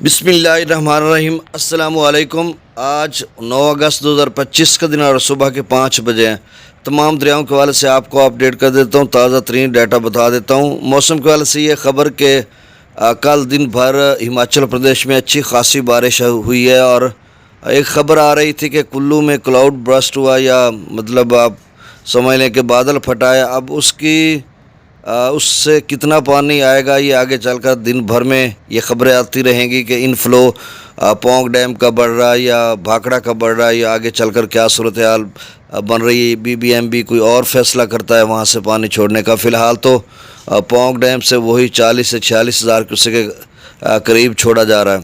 بسم اللہ الرحمن الرحیم۔ السلام علیکم۔ آج 9 اگست 2025 کا دن اور صبح کے 5 بجے ہیں۔ تمام دریاؤں کے حوالے سے آپ کو اپڈیٹ کر دیتا ہوں، تازہ ترین ڈیٹا بتا دیتا ہوں۔ موسم کے حوالے سے یہ خبر کہ کل دن بھر ہماچل پردیش میں اچھی خاصی بارش ہوئی ہے، اور ایک خبر آ رہی تھی کہ کلو میں کلاؤڈ برسٹ ہوا، یا مطلب آپ سمجھ لیں کہ بادل پھٹایا۔ اب اس سے کتنا پانی آئے گا یہ آگے چل کر دن بھر میں یہ خبریں آتی رہیں گی کہ انفلو پونگ ڈیم کا بڑھ رہا ہے یا بھاکڑا کا بڑھ رہا ہے، یا آگے چل کر کیا صورتحال بن رہی ہے۔ BBMB کوئی اور فیصلہ کرتا ہے وہاں سے پانی چھوڑنے کا۔ فی الحال تو پونگ ڈیم سے وہی 40 سے 46 ہزار کیوسیک کے قریب چھوڑا جا رہا ہے۔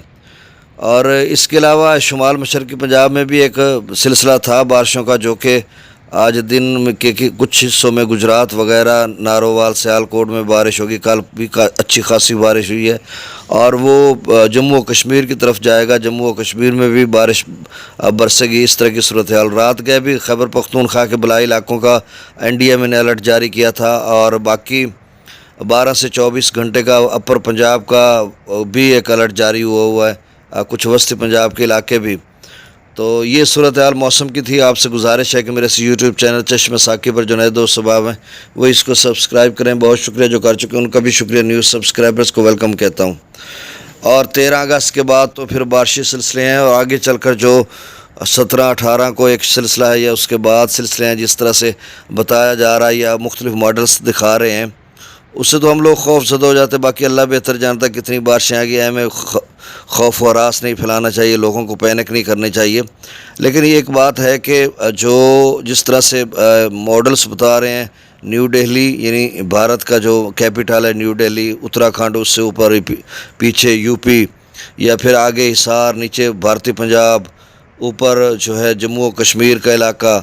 اور اس کے علاوہ شمال مشرقی پنجاب میں بھی ایک سلسلہ تھا بارشوں کا، جو کہ آج دن کے کچھ حصوں میں گجرات وغیرہ، نارووال، سیالکوٹ میں بارش ہوگی۔ کل بھی اچھی خاصی بارش ہوئی ہے، اور وہ جموں و کشمیر کی طرف جائے گا۔ جموں و کشمیر میں بھی بارش برسے گی، اس طرح کی صورتحال۔ رات کے بھی خیبر پختونخوا کے بلائی علاقوں کا NDMA نے الرٹ جاری کیا تھا، اور باقی 12 سے 24 گھنٹے کا اپر پنجاب کا بھی ایک الرٹ جاری ہوا ہے، کچھ وسطی پنجاب کے علاقے بھی۔ تو یہ صورتحال موسم کی تھی۔ آپ سے گزارش ہے کہ میرے YouTube چینل چشمہ ساقی پر جو نئے دوست صبح ہیں وہ اس کو سبسکرائب کریں۔ بہت شکریہ جو کر چکے ہیں، ان کا بھی شکریہ۔ نیوز سبسکرائبرز کو ویلکم کہتا ہوں۔ اور 13 اگست کے بعد تو پھر بارشی سلسلے ہیں، اور آگے چل کر جو 17 18 کو ایک سلسلہ ہے، یا اس کے بعد سلسلے ہیں، جس طرح سے بتایا جا رہا ہے یا مختلف ماڈلز دکھا رہے ہیں، اس سے تو ہم لوگ خوف زدہ ہو جاتے ہیں۔ باقی اللہ بہتر جانتا ہے کتنی بارشیں آ گئی ہیں۔ ہمیں خوف و ہراس نہیں پھیلانا چاہیے، لوگوں کو پینک نہیں کرنی چاہیے۔ لیکن یہ ایک بات ہے کہ جس طرح سے ماڈلز بتا رہے ہیں، نیو دہلی یعنی بھارت کا جو کیپٹل ہے نیو دہلی، اتراکھنڈ اس سے اوپر پیچھے UP، یا پھر آگے حصار، نیچے بھارتی پنجاب، اوپر جو ہے جموں و کشمیر کا علاقہ،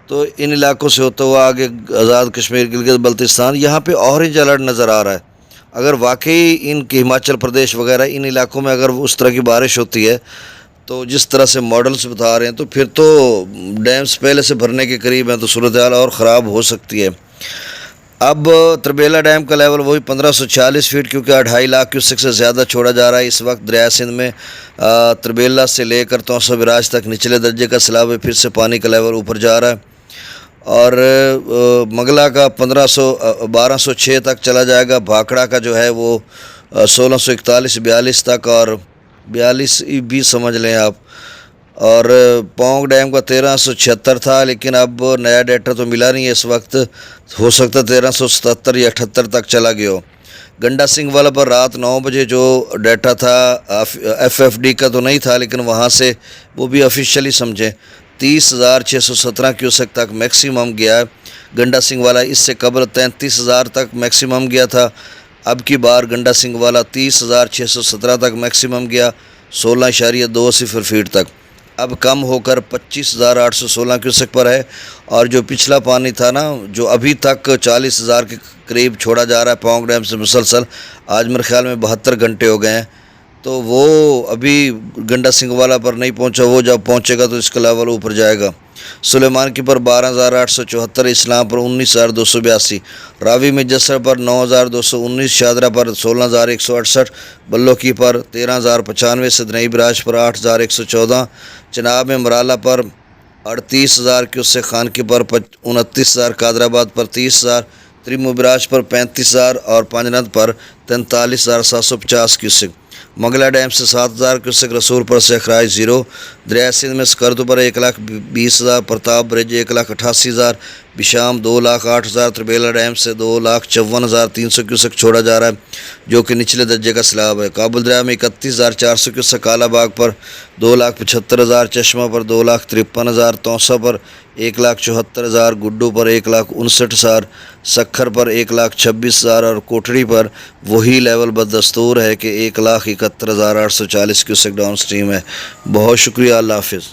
تو ان علاقوں سے ہوتا ہوا آگے آزاد کشمیر، گلگت بلتستان، یہاں پہ اورنج الرٹ نظر آ رہا ہے۔ اگر واقعی ان کے ہماچل پردیش وغیرہ ان علاقوں میں اگر اس طرح کی بارش ہوتی ہے، تو جس طرح سے ماڈلز بتا رہے ہیں، تو پھر تو ڈیمز پہلے سے بھرنے کے قریب ہیں، تو صورتحال اور خراب ہو سکتی ہے۔ اب تربیلا ڈیم کا لیول وہی 1546 فٹ، کیونکہ 2.5 لاکھ کیوسیک سے زیادہ چھوڑا جا رہا ہے اس وقت۔ دریائے سندھ میں تربیلا سے لے کر توسا براج تک نچلے درجے کا سیلاب ہے، پھر سے پانی کا لیول اوپر جا رہا ہے، اور مغلا کا 1206 تک چلا جائے گا۔ بھاکڑا کا جو ہے وہ 1641 42 تک، اور 42 بھی سمجھ لیں آپ، اور پونگ ڈیم کا 1376 تھا، لیکن اب نیا ڈیٹا تو ملا نہیں ہے اس وقت، ہو سکتا 1377 یا 78 تک چلا گیا ہو۔ گنڈا سنگھ والا پر رات 9 بجے جو ڈیٹا تھا FFD کا تو نہیں تھا، لیکن وہاں سے وہ بھی آفیشیلی سمجھیں 30,617 کیوسیک تک میکسیمم گیا ہے گنڈا سنگھ والا۔ اس سے قبل 33,000 تک میکسیمم گیا تھا، اب کی بار گنڈا سنگھ والا 30,617 تک میکسیمم گیا، 16.20 فٹ تک۔ اب کم ہو کر 25,816 کیوسیک پر ہے، اور جو پچھلا پانی تھا نا، جو ابھی تک 40,000 کے قریب چھوڑا جا رہا ہے پونگ ڈیم سے مسلسل، آج میرے خیال میں 72 گھنٹے ہو گئے ہیں، تو وہ ابھی گنڈا سنگھ والا پر نہیں پہنچا۔ وہ جب پہنچے گا تو اس کا لیول اوپر جائے گا۔ سلیمان کی پر 12,874، اسلام پر 19,282، راوی میں جسر پر 9,219، شادرہ پر 16,168، بلو کی پر 13,095، سدنئی براج پر 8,114، چناب میں مرالہ پر 38,000 کیوسیک، خان کی پر 29,000، قادر آباد پر 30,000، تریمو براج پر 35,000، اور پانجنت پر 43,750 کیوسیک۔ منگلا ڈیم سے 7,000 کیوسیک، رسول پر سے اخراج 0، دریائے سندھ میں سکردو پر 1,20,000، پرتاپ برج 1,88,000، بشام 2,08,000، تربیلا ڈیم سے 2,54,300 کیوسیک چھوڑا جا رہا ہے، جو کہ نچلے درجے کا سیلاب ہے۔ کابل دریا میں 31,400 کیوسیک، کالا باغ پر 2,75,000، چشمہ پر 2,53,000، توسا پر 1,74,000، گڈو پر 1,59,000، سکھر پر 1,26,000، اور کوٹڑی پر وہی لیول بدستور ہے کہ 1,71,840 کیوسیک ڈاؤن سٹریم ہے۔ بہت شکریہ، اللہ حافظ۔